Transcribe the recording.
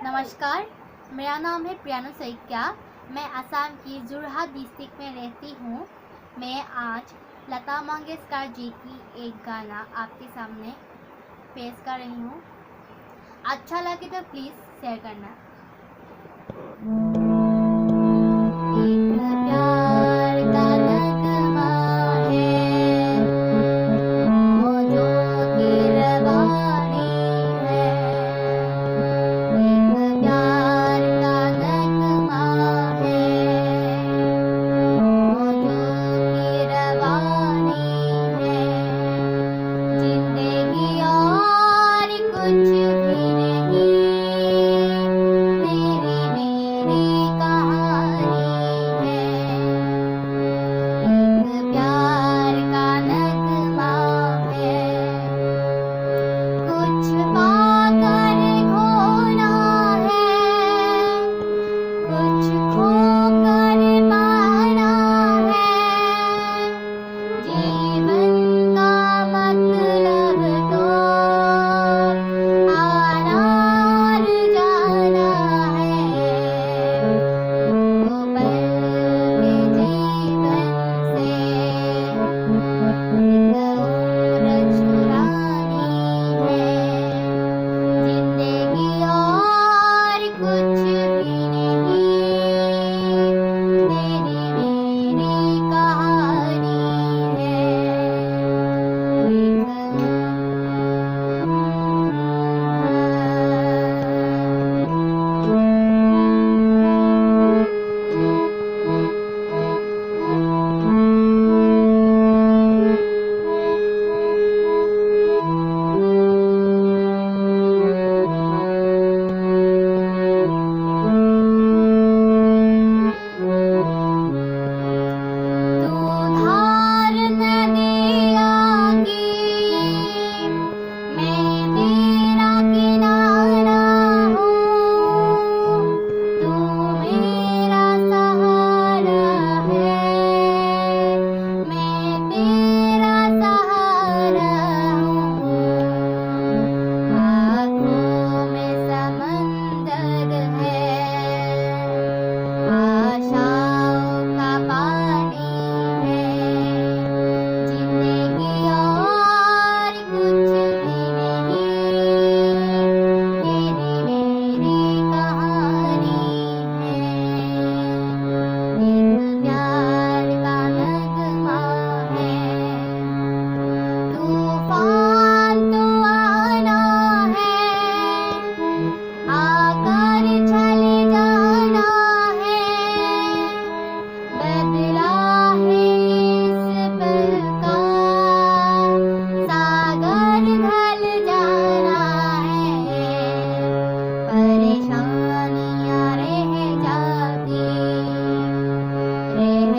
नमस्कार, मेरा नाम है प्रियानो सैकिया। मैं असम की जोरहाट डिस्ट्रिक्ट में रहती हूँ। मैं आज लता मंगेशकर जी की एक गाना आपके सामने पेश कर रही हूँ। अच्छा लगे तो प्लीज़ शेयर करना। एक प्यार का नगमा है, मौजों की रवानी है। एक प्यार का नगमा है, मौजों की रवानी है। जिंदगी और कुछ भी नहीं, मेरी मेरी कहानी है। एक प्यार का नगमा है, कुछ पाकर खोना है, कुछ खोकर पाना है। जीवन का मतलब तो आना और जाना है। दो पल के जीवन से एक उम्र चुरानी है। जिंदगी और कुछ भी नहीं, मेरी मेरी कहानी तू धार नदिया की, मैं तेरा किनारा हूँ। तू मेरा सहारा है, मैं तेरा सहारा हूँ। आँखों में समंदर है, आशाओं का पानी है। जिंदगी और कुछ भी नहीं, मेरी मेरी कहानी है। एक प्यार का नगमा है, तूफान तो आना है, आकर चले जाना है। बदला है इस पल का, सागर ढल जाना है। परेशानियां रह जाती, रह